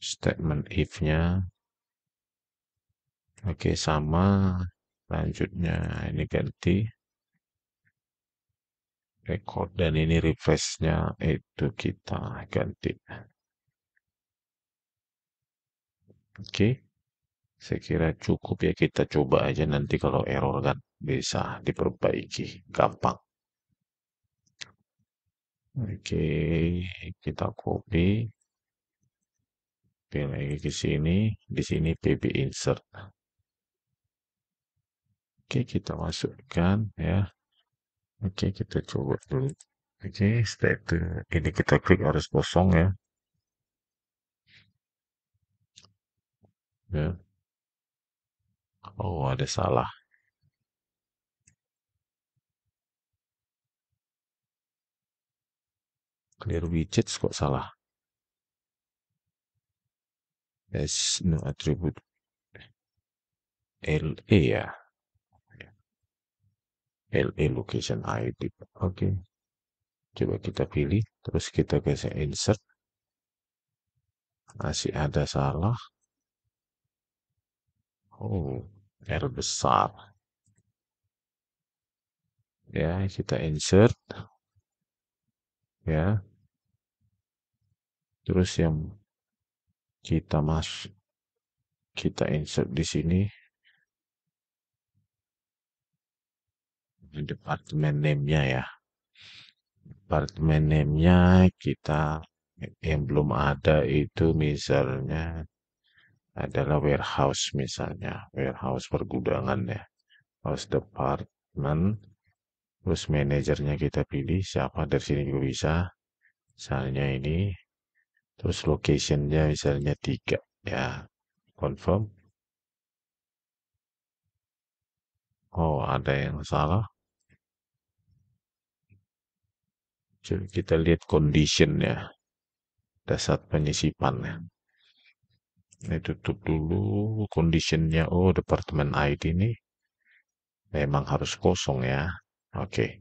statement if-nya. Oke, sama. Lanjutnya ini ganti record dan ini refresh-nya itu kita ganti. Oke, saya kira cukup ya, kita coba aja nanti kalau error kan bisa diperbaiki gampang. Oke, kita copy, pilih lagi ke sini, di sini PB insert. Oke, kita masukkan ya. Oke, kita coba dulu. Oke, setelah itu ini kita klik harus kosong ya. Ya. Oh, ada salah. Clear widgets kok salah. Yes, no attribute LE ya. LE location ID. Oke, coba kita pilih, terus kita geser insert. Masih ada salah. Oh, R besar. Ya, kita insert ya. Terus yang kita insert di sini departemen name-nya ya. Departemen name-nya kita yang belum ada itu misalnya adalah warehouse misalnya. Warehouse pergudangan ya. House department. Terus manajernya kita pilih siapa, dari sini juga bisa. Misalnya ini. Terus location-nya misalnya 3 ya. Confirm. Oh, ada yang salah. Coba kita lihat condition-nya. Dasar penyisipan ya. Ini tutup dulu condition-nya. Oh, departemen ID ini memang harus kosong ya. Oke.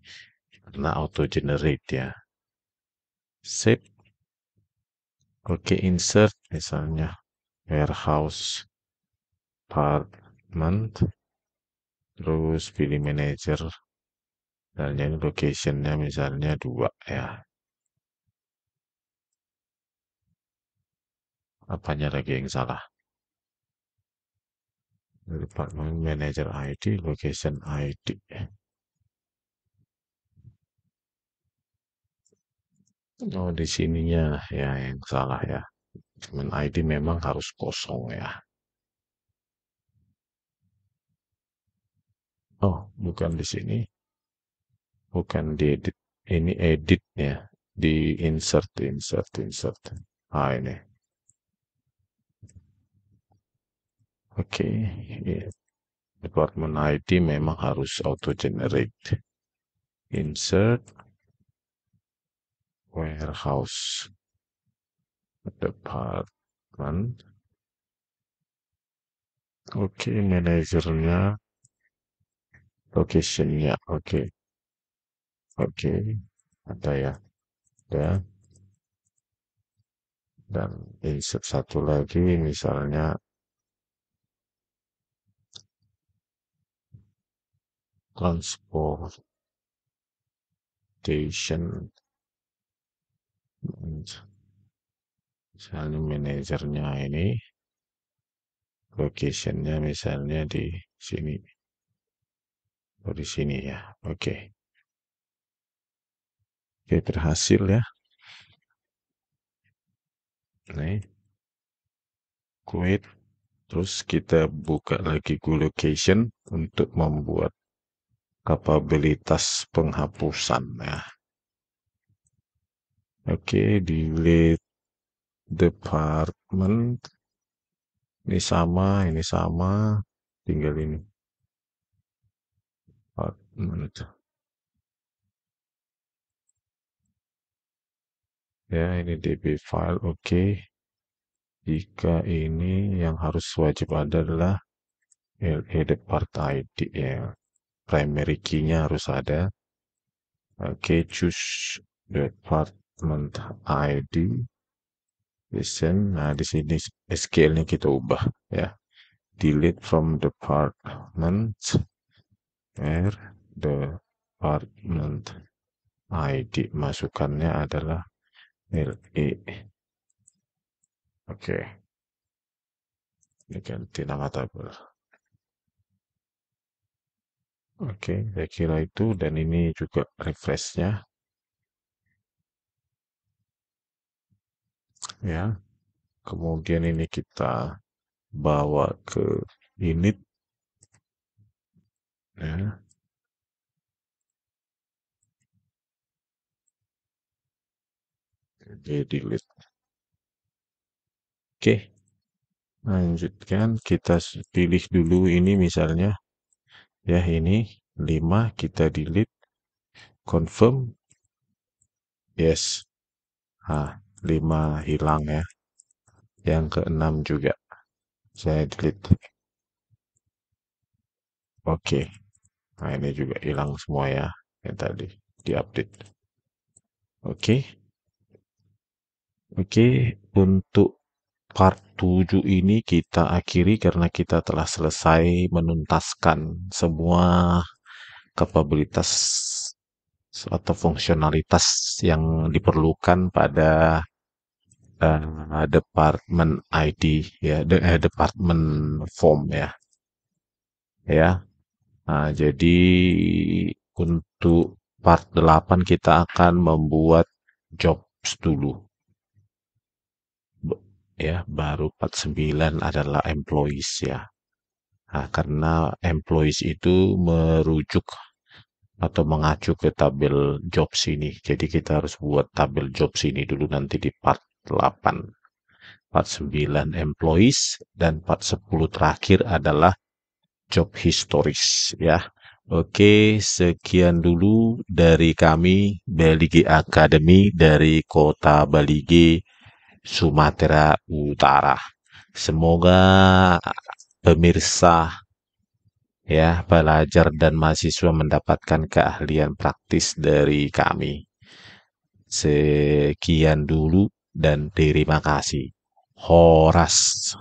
Karena auto generate ya. Save. Oke, insert misalnya warehouse department. Terus pilih manager. Dan ini location-nya misalnya 2 ya. Apanya lagi yang salah? Department manager ID, location ID. Oh, di sininya ya yang salah ya. Department ID memang harus kosong ya. Oh, bukan di sini. Bukan di edit. Ini edit ya. Di insert. Ah, ini. Oke. Iya. Department ID memang harus auto generate. Insert warehouse department. Oke, manajernya, locationnya. Oke, ada ya. Ada. Dan insert satu lagi, misalnya transportation, misalnya manajernya ini, locationnya misalnya di sini, di sini ya. Oke, oke berhasil ya. Nih, quit. Terus kita buka lagi location untuk membuat kapabilitas penghapusan ya. Oke, delete department. Ini sama, tinggal ini. Department. Ya, ini DB file, oke. Jika ini yang harus wajib ada adalah LE depart ID ya. Primary key-nya harus ada. Oke, choose department ID. Listen, nah di sini SQL-nya kita ubah ya. Delete from department where department ID masukannya adalah LE. Oke, ini ganti nama tabel. Oke, saya kira itu dan ini juga refresh-nya ya. Kemudian ini kita bawa ke init ya. Oke, delete. Oke, lanjutkan kita pilih dulu ini misalnya ya ini 5 kita delete confirm yes. Ah, 5 hilang ya. Yang keenam juga saya delete. Oke. Nah, ini juga hilang semua ya yang tadi diupdate. Oke. Oke, untuk part 7 ini kita akhiri karena kita telah selesai menuntaskan semua kapabilitas atau fungsionalitas yang diperlukan pada department ID ya, department form ya. Ya. Nah, jadi untuk part 8 kita akan membuat jobs dulu. Ya, baru part 9 adalah employees ya. Nah, karena employees itu merujuk atau mengacu ke tabel jobs ini. Jadi kita harus buat tabel jobs ini dulu nanti di part 8. Part 9 employees dan part 10 terakhir adalah job historis ya. Oke, sekian dulu dari kami Balige Academy dari Kota Balige, Sumatera Utara. Semoga pemirsa ya, pelajar dan mahasiswa mendapatkan keahlian praktis dari kami. Sekian dulu dan terima kasih. Horas.